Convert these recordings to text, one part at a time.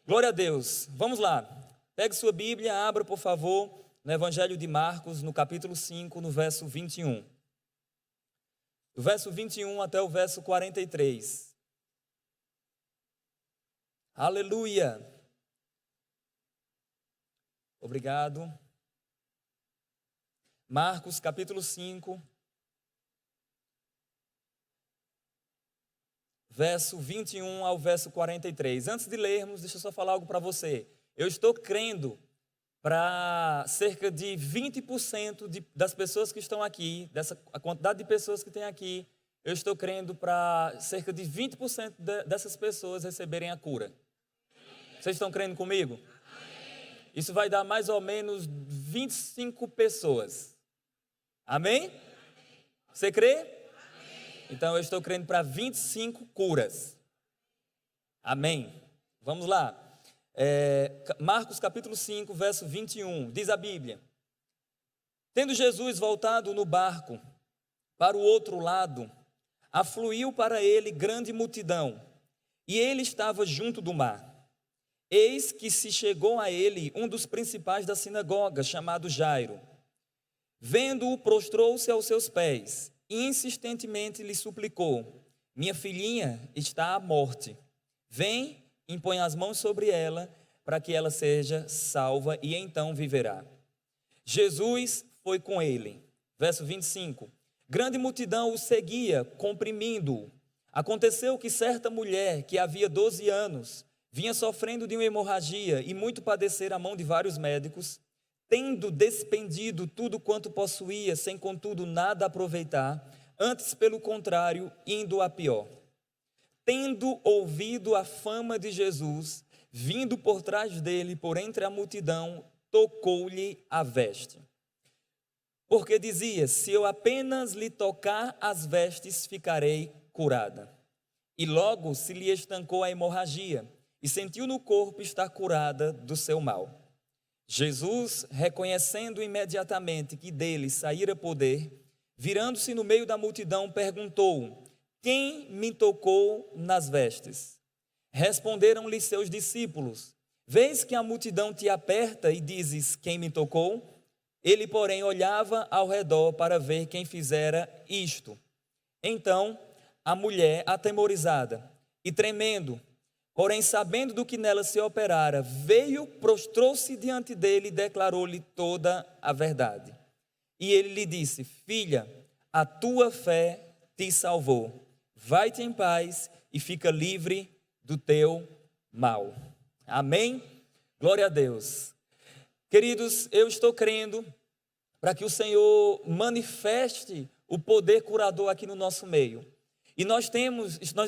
Glória a Deus. Vamos lá. Pegue sua Bíblia, abra, por favor, no Evangelho de Marcos, no capítulo 5, no verso 21. Do verso 21 até o verso 43. Aleluia. Obrigado. Marcos, capítulo 5, verso 21 ao verso 43. Antes de lermos, deixa eu só falar algo para você. Eu estou crendo para cerca de 20% das pessoas que estão aqui, a quantidade de pessoas que tem aqui, eu estou crendo para cerca de 20% dessas pessoas receberem a cura. Vocês estão crendo comigo? Isso vai dar mais ou menos 25 pessoas. Amém? Você crê? Então eu estou crendo para 25 curas. Amém? Vamos lá. Marcos capítulo 5, verso 21, diz a Bíblia: Tendo Jesus voltado no barco para o outro lado, afluiu para ele grande multidão, e ele estava junto do mar. Eis que se chegou a ele um dos principais da sinagoga, chamado Jairo. Vendo-o, prostrou-se aos seus pés, e insistentemente lhe suplicou: Minha filhinha está à morte. Vem, impõe as mãos sobre ela, para que ela seja salva, e então viverá. Jesus foi com ele. Verso 25. Grande multidão o seguia, comprimindo-o. Aconteceu que certa mulher, que havia 12 anos, vinha sofrendo de uma hemorragia, e muito padecer a mão de vários médicos, tendo despendido tudo quanto possuía, sem contudo nada aproveitar, antes pelo contrário, indo a pior. Tendo ouvido a fama de Jesus, vindo por trás dele, por entre a multidão, tocou-lhe a veste. Porque dizia: se eu apenas lhe tocar as vestes, ficarei curada. E logo se lhe estancou a hemorragia, e sentiu no corpo estar curada do seu mal. Jesus, reconhecendo imediatamente que dele saíra poder, virando-se no meio da multidão, perguntou: Quem me tocou nas vestes? Responderam-lhe seus discípulos: Vês que a multidão te aperta e dizes: Quem me tocou? Ele, porém, olhava ao redor para ver quem fizera isto. Então, a mulher, atemorizada e tremendo, porém sabendo do que nela se operara, veio, prostrou-se diante dele e declarou-lhe toda a verdade. E ele lhe disse: Filha, a tua fé te salvou. Vai-te em paz e fica livre do teu mal. Amém? Glória a Deus. Queridos, eu estou crendo para que o Senhor manifeste o poder curador aqui no nosso meio. E nós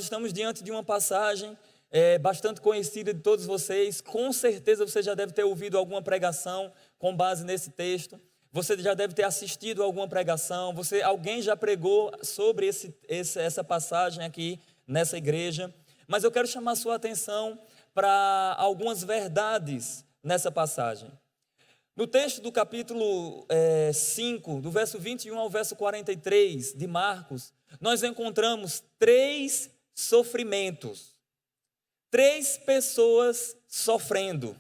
estamos diante de uma passagem bastante conhecida de todos vocês. Com certeza você já deve ter ouvido alguma pregação com base nesse texto. Você já deve ter assistido alguma pregação. Alguém já pregou sobre essa passagem aqui nessa igreja. Mas eu quero chamar a sua atenção para algumas verdades nessa passagem. No texto do capítulo 5, do verso 21 ao verso 43 de Marcos, nós encontramos 3 sofrimentos. 3 pessoas sofrendo.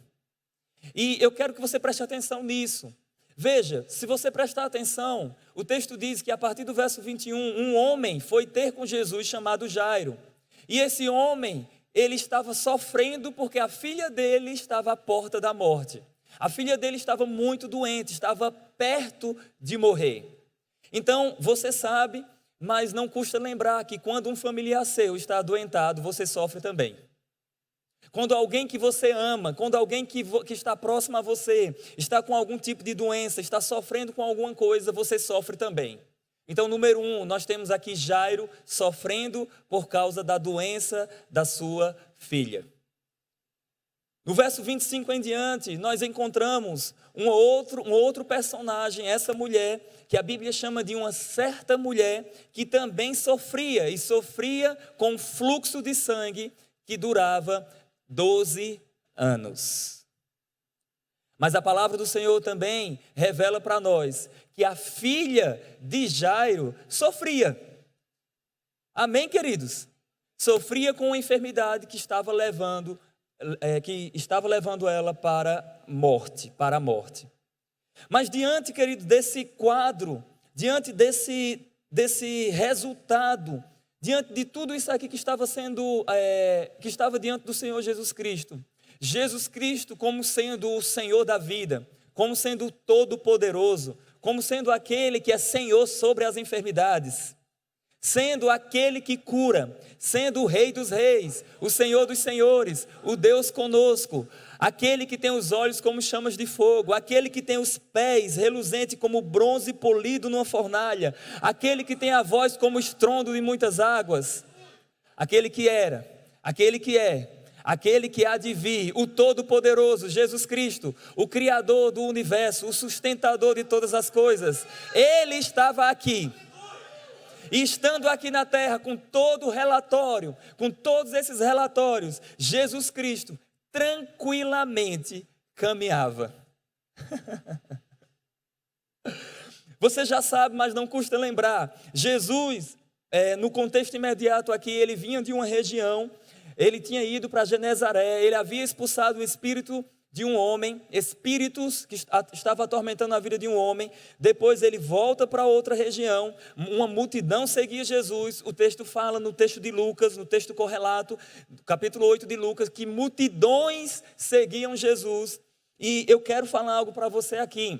E eu quero que você preste atenção nisso. Veja, se você prestar atenção, o texto diz que a partir do verso 21, um homem foi ter com Jesus chamado Jairo. E esse homem, ele estava sofrendo porque a filha dele estava à porta da morte. A filha dele estava muito doente, estava perto de morrer. Então, você sabe, mas não custa lembrar que quando um familiar seu está adoentado, você sofre também. Quando alguém que você ama, quando alguém que está próximo a você, está com algum tipo de doença, está sofrendo com alguma coisa, você sofre também. Então, número 1, nós temos aqui Jairo sofrendo por causa da doença da sua filha. No verso 25 em diante, nós encontramos um outro personagem, essa mulher, que a Bíblia chama de uma certa mulher, que também sofria, e sofria com fluxo de sangue que durava 12 anos. Mas a palavra do Senhor também revela para nós que a filha de Jairo sofria. Amém, queridos? Sofria com uma enfermidade que estava levando que estava levando ela para a morte. Mas diante, querido, desse quadro, diante desse resultado, diante de tudo isso aqui que estava diante do Senhor Jesus Cristo, Jesus Cristo como sendo o Senhor da vida, como sendo o Todo-Poderoso, como sendo aquele que é Senhor sobre as enfermidades, sendo aquele que cura, sendo o Rei dos Reis, o Senhor dos Senhores, o Deus conosco, aquele que tem os olhos como chamas de fogo, aquele que tem os pés reluzentes como bronze polido numa fornalha, aquele que tem a voz como estrondo de muitas águas, aquele que era, aquele que é, aquele que há de vir, o Todo-Poderoso, Jesus Cristo, o Criador do universo, o sustentador de todas as coisas. Ele estava aqui. E estando aqui na terra com todo o relatório, com todos esses relatórios, Jesus Cristo tranquilamente caminhava. Você já sabe, mas não custa lembrar. Jesus, no contexto imediato aqui, ele vinha de uma região, ele tinha ido para Genezaré, ele havia expulsado o espírito de um homem, espíritos que estavam atormentando a vida de um homem. Depois ele volta para outra região, uma multidão seguia Jesus. O texto fala no texto de Lucas, no texto correlato, capítulo 8 de Lucas, que multidões seguiam Jesus. E eu quero falar algo para você aqui.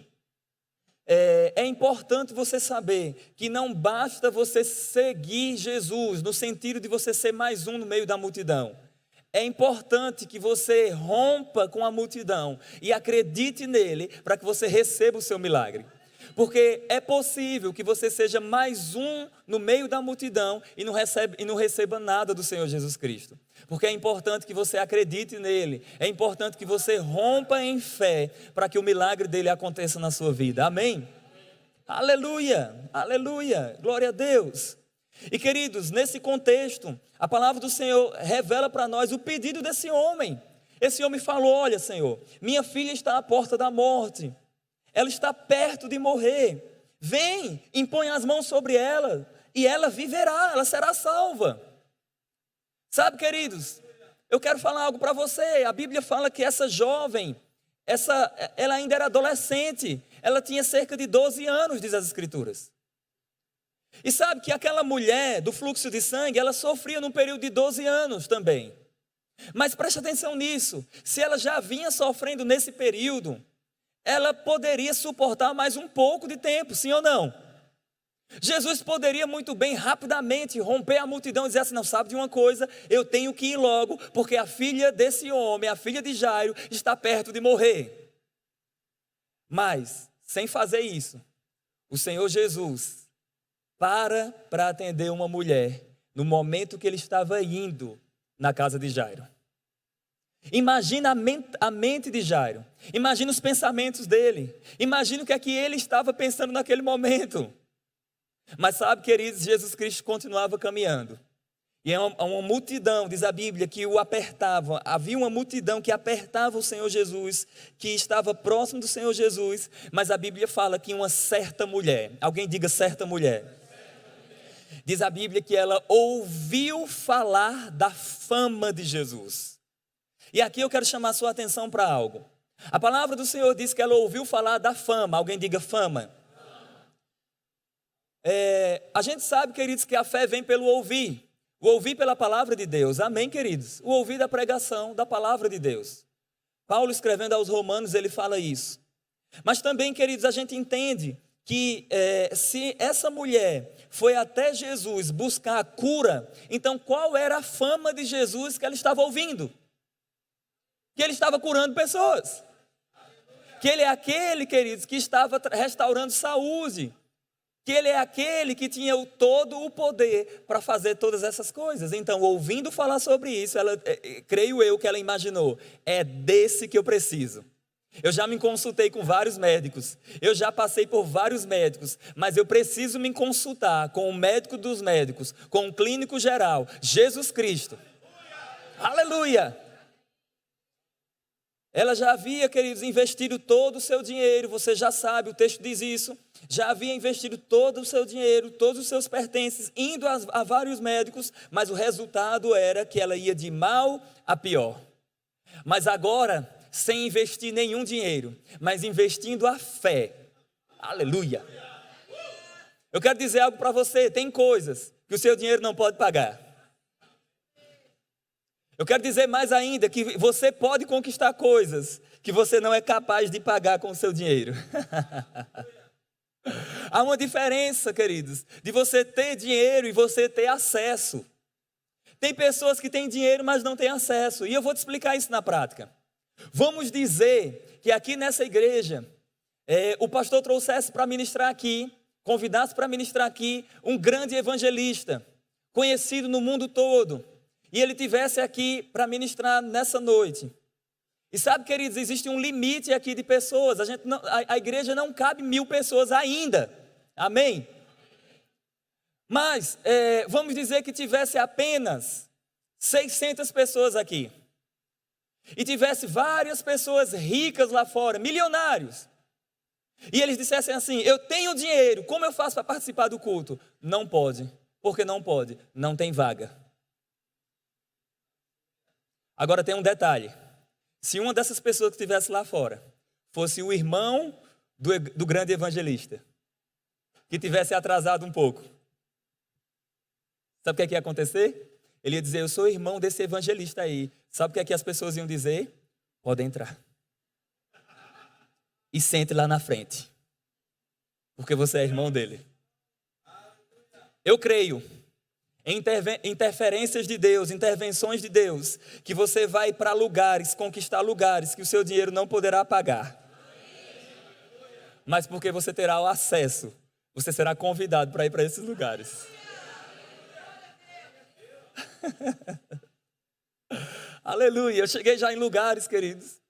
É importante você saber que não basta você seguir Jesus, no sentido de você ser mais um no meio da multidão. É importante que você rompa com a multidão e acredite nele para que você receba o seu milagre. Porque é possível que você seja mais um no meio da multidão e não receba nada do Senhor Jesus Cristo. Porque é importante que você acredite nele, é importante que você rompa em fé para que o milagre dele aconteça na sua vida. Amém? Aleluia, aleluia, glória a Deus. E queridos, nesse contexto, a palavra do Senhor revela para nós o pedido desse homem. Esse homem falou: olha, Senhor, minha filha está à porta da morte, ela está perto de morrer, vem, impõe as mãos sobre ela, e ela viverá, ela será salva. Sabe, queridos, eu quero falar algo para você. A Bíblia fala que essa jovem, ela ainda era adolescente, ela tinha cerca de 12 anos, diz as Escrituras. E sabe que aquela mulher do fluxo de sangue, ela sofria num período de 12 anos também. Mas preste atenção nisso, se ela já vinha sofrendo nesse período, ela poderia suportar mais um pouco de tempo, sim ou não? Jesus poderia muito bem, rapidamente, romper a multidão e dizer assim: não, sabe de uma coisa, eu tenho que ir logo, porque a filha desse homem, a filha de Jairo, está perto de morrer. Mas, sem fazer isso, o Senhor Jesus para atender uma mulher no momento que ele estava indo na casa de Jairo. Imagina a mente de Jairo, imagina os pensamentos dele, imagina o que é que ele estava pensando naquele momento. Mas sabe, queridos, Jesus Cristo continuava caminhando. E é uma multidão, diz a Bíblia, que o apertava. Havia uma multidão que apertava o Senhor Jesus, que estava próximo do Senhor Jesus. Mas a Bíblia fala que uma certa mulher, alguém diga certa mulher. Diz a Bíblia que ela ouviu falar da fama de Jesus. E aqui eu quero chamar a sua atenção para algo. A palavra do Senhor diz que ela ouviu falar da fama. Alguém diga fama. A gente sabe, queridos, que a fé vem pelo ouvir. O ouvir pela palavra de Deus. Amém, queridos? O ouvir da pregação da palavra de Deus. Paulo, escrevendo aos Romanos, ele fala isso. Mas também, queridos, a gente entende que se essa mulher foi até Jesus buscar a cura, então qual era a fama de Jesus que ela estava ouvindo? Que ele estava curando pessoas. Que ele é aquele, queridos, que estava restaurando saúde. Que ele é aquele que tinha todo o poder para fazer todas essas coisas. Então, ouvindo falar sobre isso, creio eu que ela imaginou: é desse que eu preciso. Eu já me consultei com vários médicos, eu já passei por vários médicos, mas eu preciso me consultar com o médico dos médicos, com o clínico geral, Jesus Cristo. Aleluia! Ela já havia, queridos, investido todo o seu dinheiro, você já sabe, o texto diz isso. Já havia investido todo o seu dinheiro, todos os seus pertences, indo a vários médicos, mas o resultado era que ela ia de mal a pior. Mas agora, sem investir nenhum dinheiro, mas investindo a fé. Aleluia. Eu quero dizer algo para você, tem coisas que o seu dinheiro não pode pagar. Eu quero dizer mais ainda, que você pode conquistar coisas que você não é capaz de pagar com o seu dinheiro. Há uma diferença, queridos, de você ter dinheiro e você ter acesso. Tem pessoas que têm dinheiro, mas não têm acesso, e eu vou te explicar isso na prática. Vamos dizer que aqui nessa igreja, o pastor trouxesse para ministrar aqui, convidasse para ministrar aqui um grande evangelista, conhecido no mundo todo, e ele tivesse aqui para ministrar nessa noite. E sabe, queridos, existe um limite aqui de pessoas, a igreja não cabe 1000 pessoas ainda, amém? Mas, vamos dizer que tivesse apenas 600 pessoas aqui, e tivesse várias pessoas ricas lá fora, milionários, e eles dissessem assim: eu tenho dinheiro, como eu faço para participar do culto? Não pode. Por que não pode? Não tem vaga. Agora tem um detalhe: se uma dessas pessoas que estivesse lá fora fosse o irmão do grande evangelista, que tivesse atrasado um pouco, sabe o que ia acontecer? Ele ia dizer: eu sou irmão desse evangelista aí. Sabe o que as pessoas iam dizer? Pode entrar. E sente lá na frente, porque você é irmão dele. Eu creio em interferências de Deus, intervenções de Deus, que você vai para lugares, conquistar lugares que o seu dinheiro não poderá pagar. Mas porque você terá o acesso, você será convidado para ir para esses lugares. Aleluia, eu cheguei já em lugares, queridos,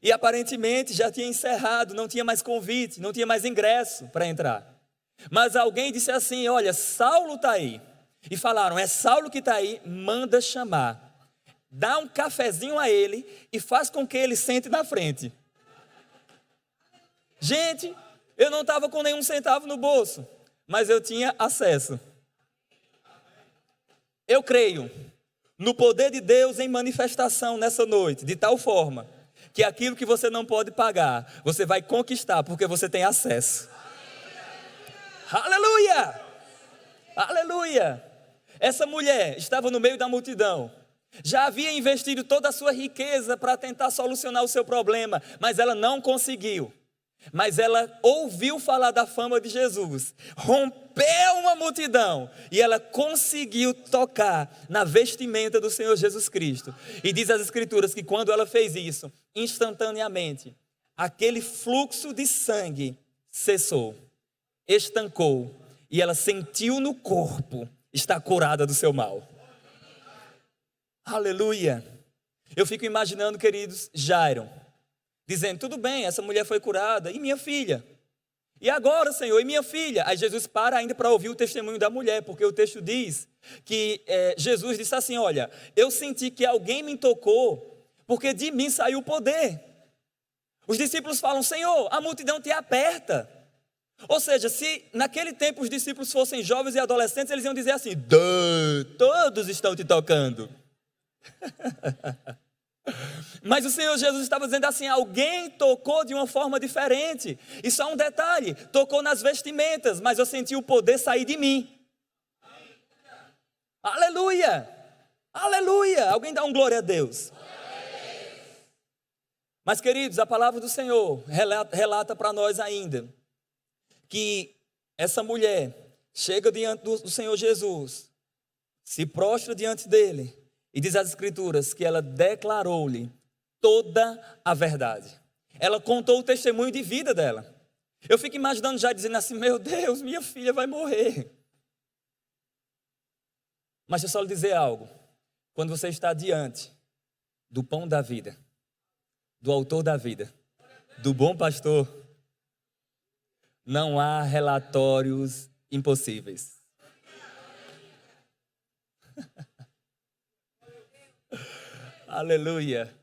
e aparentemente já tinha encerrado, não tinha mais convite, não tinha mais ingresso para entrar. Mas alguém disse assim: olha, Saulo está aí. E falaram: é Saulo que está aí, manda chamar. Dá um cafezinho a ele e faz com que ele sente na frente. Gente, eu não estava com nenhum centavo no bolso, mas eu tinha acesso. Eu creio no poder de Deus em manifestação nessa noite, de tal forma que aquilo que você não pode pagar, você vai conquistar, porque você tem acesso. Aleluia! Aleluia! Essa mulher estava no meio da multidão, já havia investido toda a sua riqueza para tentar solucionar o seu problema, mas ela não conseguiu. Mas ela ouviu falar da fama de Jesus, rompeu uma multidão e ela conseguiu tocar na vestimenta do Senhor Jesus Cristo. E diz as Escrituras que quando ela fez isso, instantaneamente, aquele fluxo de sangue cessou, estancou, e ela sentiu no corpo estar curada do seu mal. Aleluia! Eu fico imaginando, queridos, Jairo dizendo: tudo bem, essa mulher foi curada, e minha filha? E agora, Senhor, e minha filha? Aí Jesus para ainda para ouvir o testemunho da mulher, porque o texto diz que Jesus disse assim: olha, eu senti que alguém me tocou, porque de mim saiu o poder. Os discípulos falam: Senhor, a multidão te aperta. Ou seja, se naquele tempo os discípulos fossem jovens e adolescentes, eles iam dizer assim: todos estão te tocando. Mas o Senhor Jesus estava dizendo assim: alguém tocou de uma forma diferente. E só um detalhe: tocou nas vestimentas, mas eu senti o poder sair de mim. Aleluia! Aleluia! Alguém dá um glória a Deus. Mas, queridos, a palavra do Senhor relata para nós ainda que essa mulher chega diante do Senhor Jesus, se prostra diante dele, e diz as Escrituras que ela declarou-lhe toda a verdade. Ela contou o testemunho de vida dela. Eu fico imaginando já dizendo assim: meu Deus, minha filha vai morrer. Mas deixa eu só lhe dizer algo: quando você está diante do pão da vida, do autor da vida, do bom pastor, não há relatórios impossíveis. Aleluia.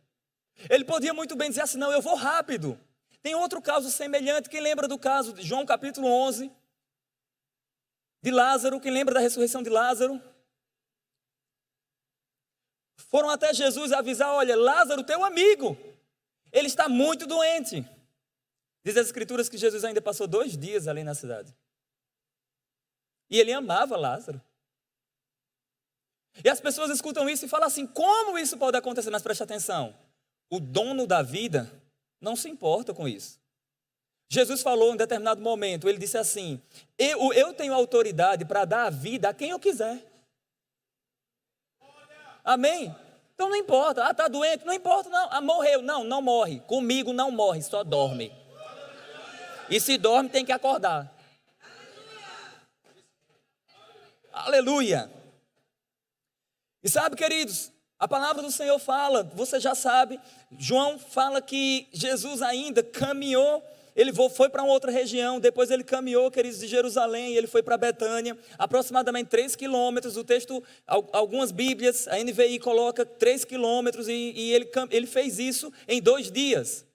Ele podia muito bem dizer assim: não, eu vou rápido. Tem outro caso semelhante. Quem lembra do caso de João capítulo 11? De Lázaro, quem lembra da ressurreição de Lázaro? foram até Jesus avisar: olha, Lázaro, teu amigo, ele está muito doente. Diz as Escrituras que Jesus ainda passou 2 dias ali na cidade. E ele amava Lázaro. E as pessoas escutam isso e falam assim: como isso pode acontecer? Mas preste atenção, o dono da vida não se importa com isso. Jesus falou em determinado momento, ele disse assim: eu tenho autoridade para dar a vida a quem eu quiser. Amém? Então não importa, está doente, não importa não, morreu, não morre, comigo não morre, só dorme. E se dorme tem que acordar. Aleluia. E sabe, queridos, a palavra do Senhor fala, você já sabe, João fala que Jesus ainda caminhou, ele foi para uma outra região, depois ele caminhou, queridos, de Jerusalém, ele foi para Betânia, aproximadamente 3 quilômetros, o texto, algumas bíblias, a NVI coloca 3 quilômetros, e ele fez isso em 2 dias.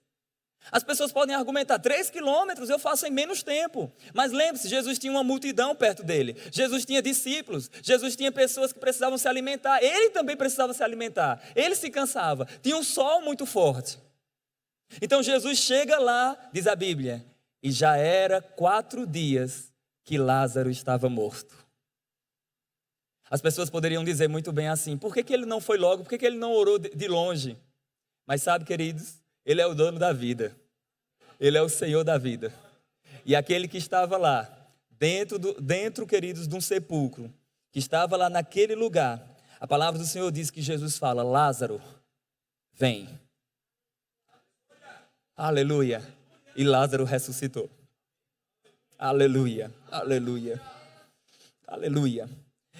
As pessoas podem argumentar: 3 quilômetros eu faço em menos tempo. Mas lembre-se, Jesus tinha uma multidão perto dele. Jesus tinha discípulos. Jesus tinha pessoas que precisavam se alimentar. Ele também precisava se alimentar. Ele se cansava. Tinha um sol muito forte. Então Jesus chega lá, diz a Bíblia, e já era 4 dias que Lázaro estava morto. As pessoas poderiam dizer muito bem assim: por que ele não foi logo? Por que ele não orou de longe? Mas sabe, queridos, Ele é o dono da vida. Ele é o Senhor da vida. E aquele que estava lá, dentro, queridos, de um sepulcro, que estava lá naquele lugar, a palavra do Senhor diz que Jesus fala: Lázaro, vem. Aleluia. E Lázaro ressuscitou. Aleluia, aleluia, aleluia.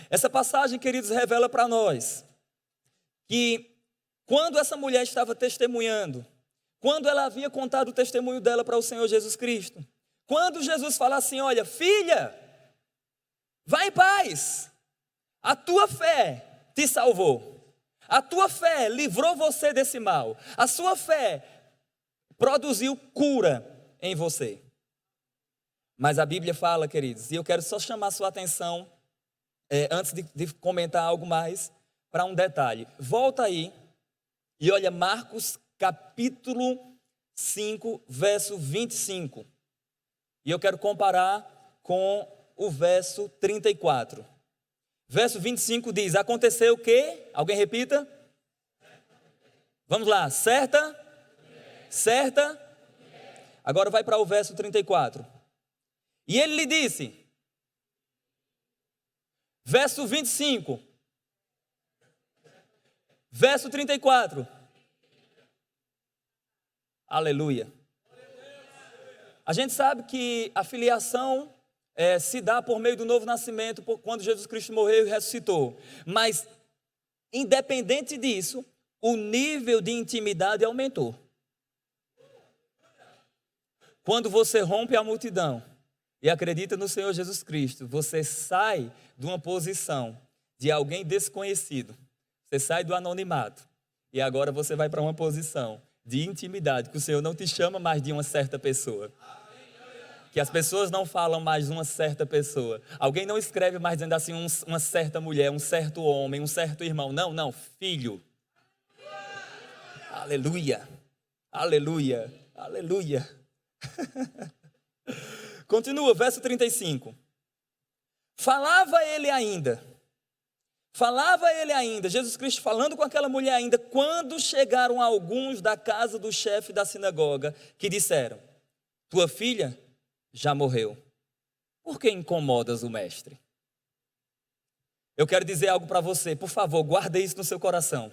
Essa passagem, queridos, revela para nós que quando essa mulher estava testemunhando, quando ela havia contado o testemunho dela para o Senhor Jesus Cristo, quando Jesus fala assim: olha, filha, vai em paz, a tua fé te salvou, a tua fé livrou você desse mal, a sua fé produziu cura em você. Mas a Bíblia fala, queridos, e eu quero só chamar a sua atenção, antes de comentar algo mais, para um detalhe. Volta aí e olha Marcos capítulo 5, verso 25. E eu quero comparar com o verso 34. Verso 25 diz: aconteceu o quê? Alguém repita? Vamos lá, certa? Certa? Agora vai para o verso 34. E ele lhe disse, verso 25, verso 34. Aleluia. A gente sabe que a filiação se dá por meio do novo nascimento, quando Jesus Cristo morreu e ressuscitou. Mas, independente disso, o nível de intimidade aumentou. Quando você rompe a multidão e acredita no Senhor Jesus Cristo, você sai de uma posição de alguém desconhecido. Você sai do anonimato e agora você vai para uma posição de intimidade, que o Senhor não te chama mais de uma certa pessoa. Que as pessoas não falam mais de uma certa pessoa. Alguém não escreve mais dizendo assim, uma certa mulher, um certo homem, um certo irmão. Não, filho. Aleluia, aleluia, aleluia. Continua, verso 35. Falava ele ainda, Jesus Cristo falando com aquela mulher ainda, quando chegaram alguns da casa do chefe da sinagoga, que disseram: tua filha já morreu, por que incomodas o mestre? Eu quero dizer algo para você, por favor, guarde isso no seu coração.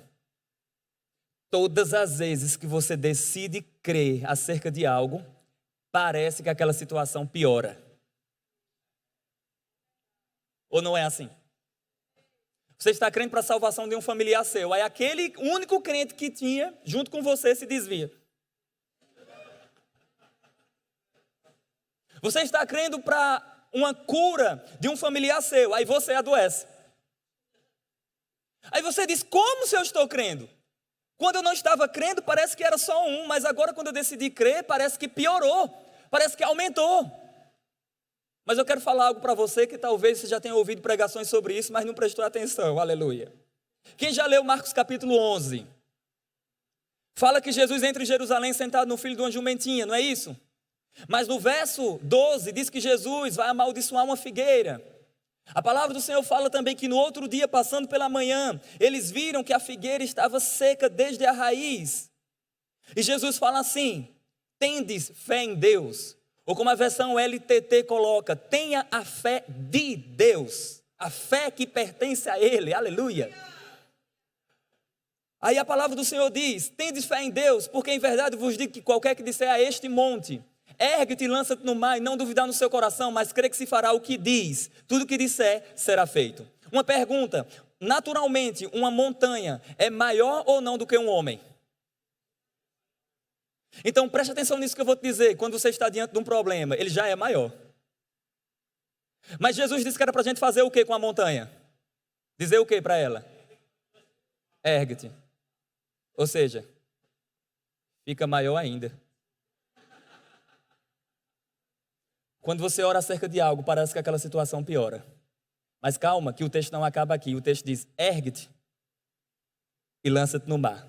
Todas as vezes que você decide crer acerca de algo, parece que aquela situação piora. Ou não é assim? Você está crendo para a salvação de um familiar seu, aí aquele único crente que tinha, junto com você, se desvia. Você está crendo para uma cura de um familiar seu, aí você adoece. Aí você diz: como se eu estou crendo? Quando eu não estava crendo, parece que era só um, mas agora quando eu decidi crer, parece que piorou, parece que aumentou. Mas eu quero falar algo para você que talvez você já tenha ouvido pregações sobre isso, mas não prestou atenção, aleluia. Quem já leu Marcos capítulo 11? Fala que Jesus entra em Jerusalém sentado no filho de uma jumentinha, não é isso? Mas no verso 12 diz que Jesus vai amaldiçoar uma figueira. A palavra do Senhor fala também que no outro dia, passando pela manhã, eles viram que a figueira estava seca desde a raiz. E Jesus fala assim: tendes fé em Deus. Ou como a versão LTT coloca, tenha a fé de Deus. A fé que pertence a Ele, aleluia. Aí a palavra do Senhor diz: tendes fé em Deus, porque em verdade vos digo que qualquer que disser a este monte, ergue-te e lança-te no mar, e não duvidar no seu coração, mas crê que se fará o que diz, tudo o que disser será feito. Uma pergunta: naturalmente uma montanha é maior ou não do que um homem? Então preste atenção nisso que eu vou te dizer. Quando você está diante de um problema, ele já é maior. Mas Jesus disse que era para a gente fazer o que com a montanha? Dizer o que para ela? Ergue-te. Ou seja, fica maior ainda. Quando você ora acerca de algo, parece que aquela situação piora. Mas calma, que o texto não acaba aqui. O texto diz: ergue-te e lança-te no mar.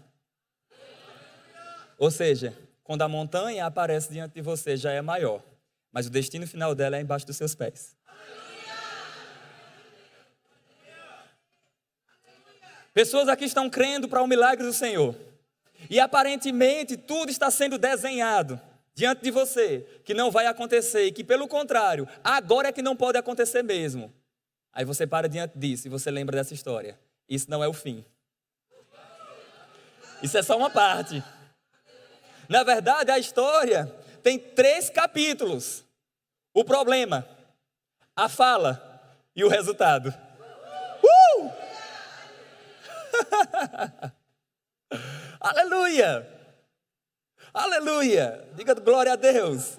Ou seja, quando a montanha aparece diante de você, já é maior. Mas o destino final dela é embaixo dos seus pés. Pessoas aqui estão crendo para o milagre do Senhor. E aparentemente tudo está sendo desenhado diante de você, que não vai acontecer, e que pelo contrário, agora é que não pode acontecer mesmo. Aí você para diante disso e você lembra dessa história. Isso não é o fim. Isso é só uma parte. Na verdade, a história tem 3 capítulos. O problema, a fala e o resultado. Aleluia! Aleluia! Diga glória a Deus.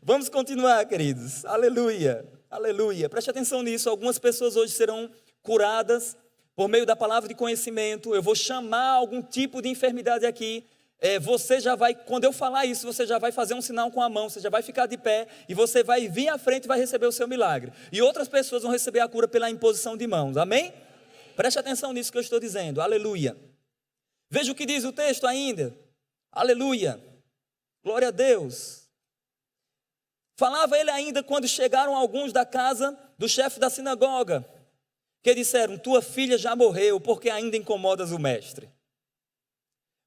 Vamos continuar, queridos. Aleluia! Aleluia! Preste atenção nisso. Algumas pessoas hoje serão curadas por meio da palavra de conhecimento. Eu vou chamar algum tipo de enfermidade aqui. Você já vai, quando eu falar isso, você já vai fazer um sinal com a mão, você já vai ficar de pé e você vai vir à frente e vai receber o seu milagre. E outras pessoas vão receber a cura pela imposição de mãos. Amém? Preste atenção nisso que eu estou dizendo. Aleluia. Veja o que diz o texto ainda. Aleluia. Glória a Deus. Falava ele ainda quando chegaram alguns da casa do chefe da sinagoga, que disseram: tua filha já morreu, porque ainda incomodas o mestre.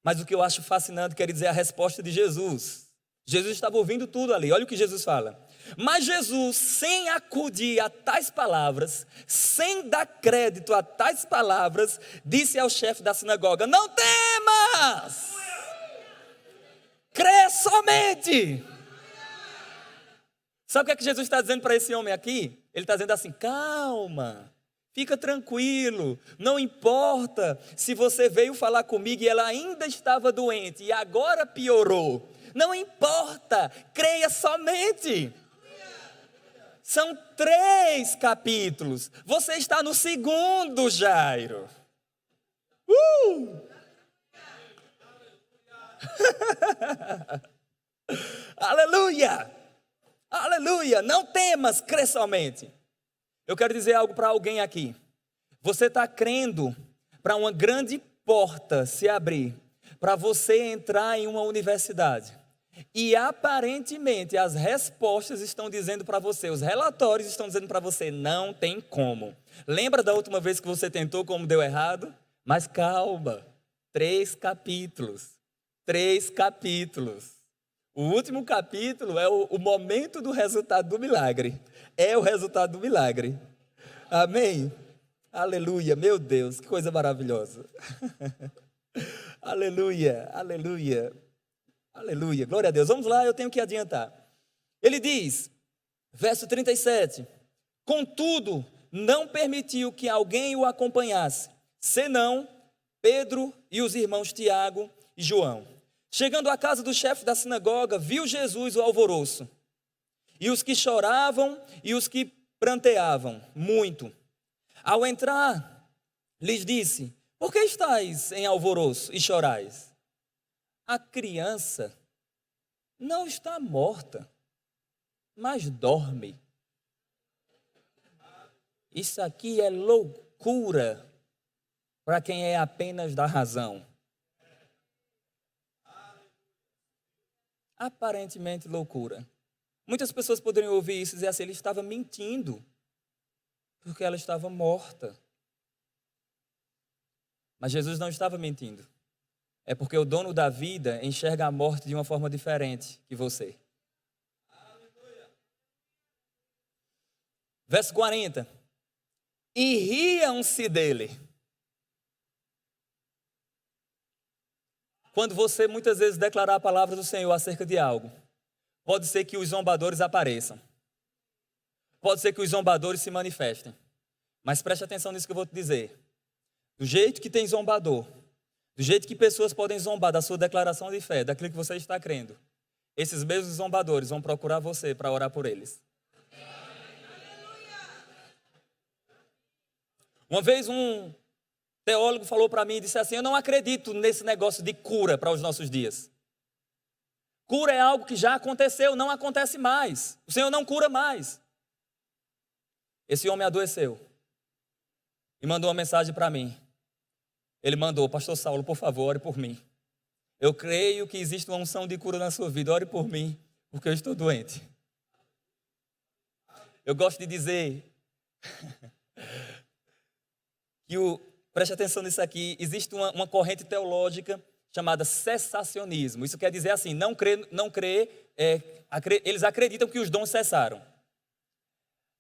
Mas o que eu acho fascinante, quer dizer, a resposta de Jesus. Jesus estava ouvindo tudo ali. Olha o que Jesus fala. Mas Jesus, sem acudir a tais palavras, sem dar crédito a tais palavras, disse ao chefe da sinagoga: não temas, crê somente. Sabe o que é que Jesus está dizendo para esse homem aqui? Ele está dizendo assim: calma, fica tranquilo, não importa se você veio falar comigo e ela ainda estava doente e agora piorou, não importa, creia somente. São 3 capítulos. Você está no 2º, Jairo. Aleluia! Aleluia! Não temas, crê somente. Eu quero dizer algo para alguém aqui. Você está crendo para uma grande porta se abrir, para você entrar em uma universidade. E aparentemente as respostas estão dizendo para você, os relatórios estão dizendo para você: não tem como. Lembra da última vez que você tentou, como deu errado? Mas calma, 3 capítulos. 3 capítulos. O último capítulo é o momento do resultado do milagre. É o resultado do milagre. Amém? Aleluia, meu Deus, que coisa maravilhosa. Aleluia, aleluia. Aleluia, glória a Deus. Vamos lá, eu tenho que adiantar. Ele diz, verso 37, contudo, não permitiu que alguém o acompanhasse, senão Pedro e os irmãos Tiago e João. Chegando à casa do chefe da sinagoga, viu Jesus o alvoroço, e os que choravam e os que pranteavam muito. Ao entrar, lhes disse: por que estáis em alvoroço e chorais? A criança não está morta, mas dorme. Isso aqui é loucura. loucura para quem é apenas da razão. Aparentemente loucura. Muitas pessoas poderiam ouvir isso e dizer assim, ele estava mentindo, porque ela estava morta. Mas Jesus não estava mentindo. É porque o dono da vida enxerga a morte de uma forma diferente que você. Verso 40. E riam-se dele. Quando você muitas vezes declarar a palavra do Senhor acerca de algo, pode ser que os zombadores apareçam. Pode ser que os zombadores se manifestem. Mas preste atenção nisso que eu vou te dizer. Do jeito que tem zombador, do jeito que pessoas podem zombar da sua declaração de fé, daquilo que você está crendo, esses mesmos zombadores vão procurar você para orar por eles. Uma vez um teólogo falou para mim e disse assim, eu não acredito nesse negócio de cura para os nossos dias. Cura é algo que já aconteceu, não acontece mais. O Senhor não cura mais. Esse homem adoeceu e mandou uma mensagem para mim. Ele mandou, pastor Saulo, por favor, ore por mim. Eu creio que existe uma unção de cura na sua vida, ore por mim, porque eu estou doente. Eu gosto de dizer que preste atenção nisso aqui, existe uma corrente teológica chamada cessacionismo. Isso quer dizer assim, eles acreditam que os dons cessaram.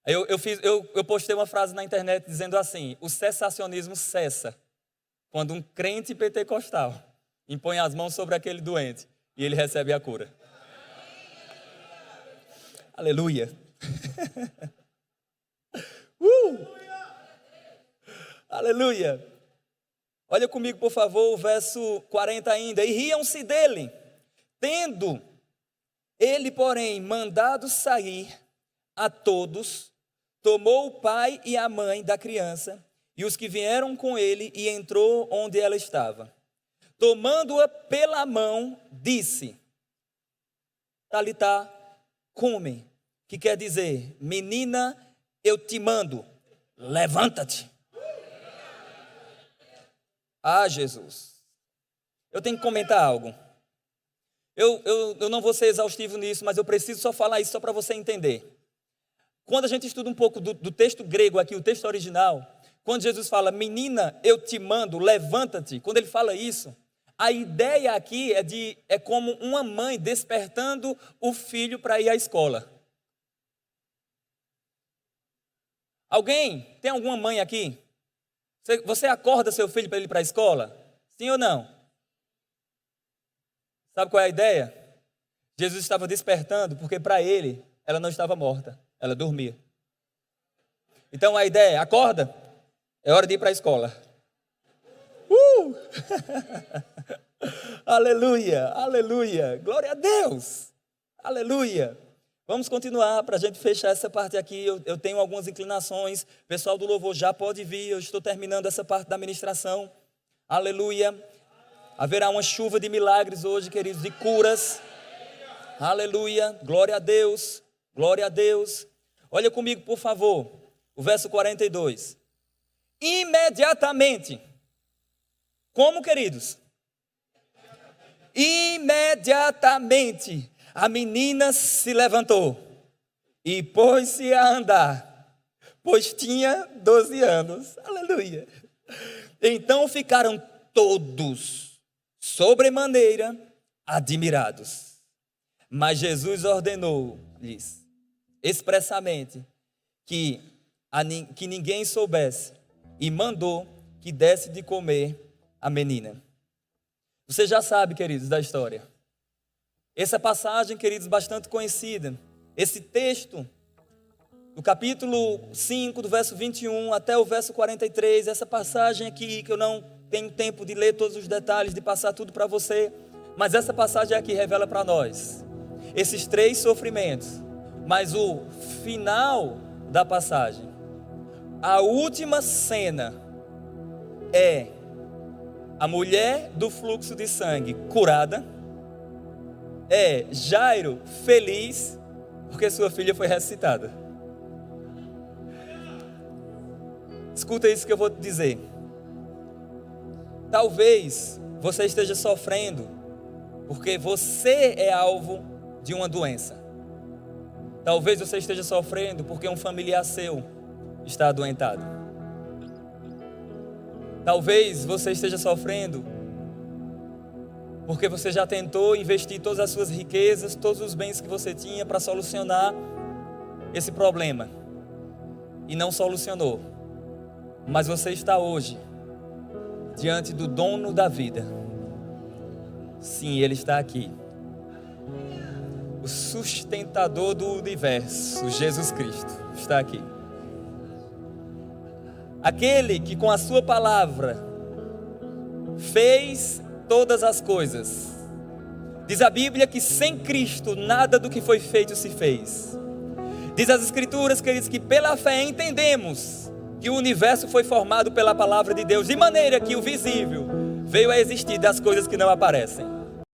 Eu postei uma frase na internet dizendo assim, o cessacionismo cessa quando um crente pentecostal impõe as mãos sobre aquele doente e ele recebe a cura. Aleluia. Aleluia. Olha comigo, por favor, o verso 40 ainda. E riam-se dele, tendo ele, porém, mandado sair a todos, tomou o pai e a mãe da criança e os que vieram com ele e entrou onde ela estava. Tomando-a pela mão, disse, Talitá, cumi, que quer dizer, menina, eu te mando, levanta-te. Ah, Jesus, eu tenho que comentar algo. Eu não vou ser exaustivo nisso, mas eu preciso só falar isso só para você entender. Quando a gente estuda um pouco do texto grego aqui, o texto original, quando Jesus fala, menina, eu te mando, levanta-te, quando ele fala isso, a ideia aqui é como uma mãe despertando o filho para ir à escola. Alguém, tem alguma mãe aqui? Você acorda seu filho para ele ir para a escola? Sim ou não? Sabe qual é a ideia? Jesus estava despertando porque para ele, ela não estava morta, ela dormia. Então a ideia é, acorda, é hora de ir para a escola. Aleluia, aleluia, glória a Deus, aleluia. Vamos continuar para a gente fechar essa parte aqui. Eu tenho algumas inclinações. O pessoal do louvor já pode vir. Eu estou terminando essa parte da ministração. Aleluia. Haverá uma chuva de milagres hoje, queridos, de curas. Aleluia. Glória a Deus. Glória a Deus. Olha comigo, por favor. O verso 42. Imediatamente. Como, queridos? Imediatamente. A menina se levantou e pôs-se a andar, pois tinha 12 anos. Aleluia. Então ficaram todos, sobremaneira, admirados. Mas Jesus ordenou-lhes expressamente que ninguém soubesse e mandou que desse de comer a menina. Você já sabe, queridos, da história. Essa passagem, queridos, bastante conhecida. Esse texto, do capítulo 5, do verso 21 até o verso 43, essa passagem aqui, que eu não tenho tempo de ler todos os detalhes, de passar tudo para você, mas essa passagem aqui revela para nós esses 3 sofrimentos, mas o final da passagem, a última cena é a mulher do fluxo de sangue curada, é Jairo feliz porque sua filha foi ressuscitada. Escuta isso que eu vou te dizer. Talvez você esteja sofrendo porque você é alvo de uma doença. Talvez você esteja sofrendo porque um familiar seu está adoentado. Talvez você esteja sofrendo porque você já tentou investir todas as suas riquezas, todos os bens que você tinha para solucionar esse problema e não solucionou. Mas você está hoje diante do dono da vida. Sim, Ele está aqui. O sustentador do universo, Jesus Cristo, está aqui. Aquele que com a sua palavra fez todas as coisas. Diz a Bíblia que sem Cristo nada do que foi feito se fez. Diz as Escrituras, queridos, que pela fé entendemos que o universo foi formado pela palavra de Deus, de maneira que o visível veio a existir das coisas que não aparecem.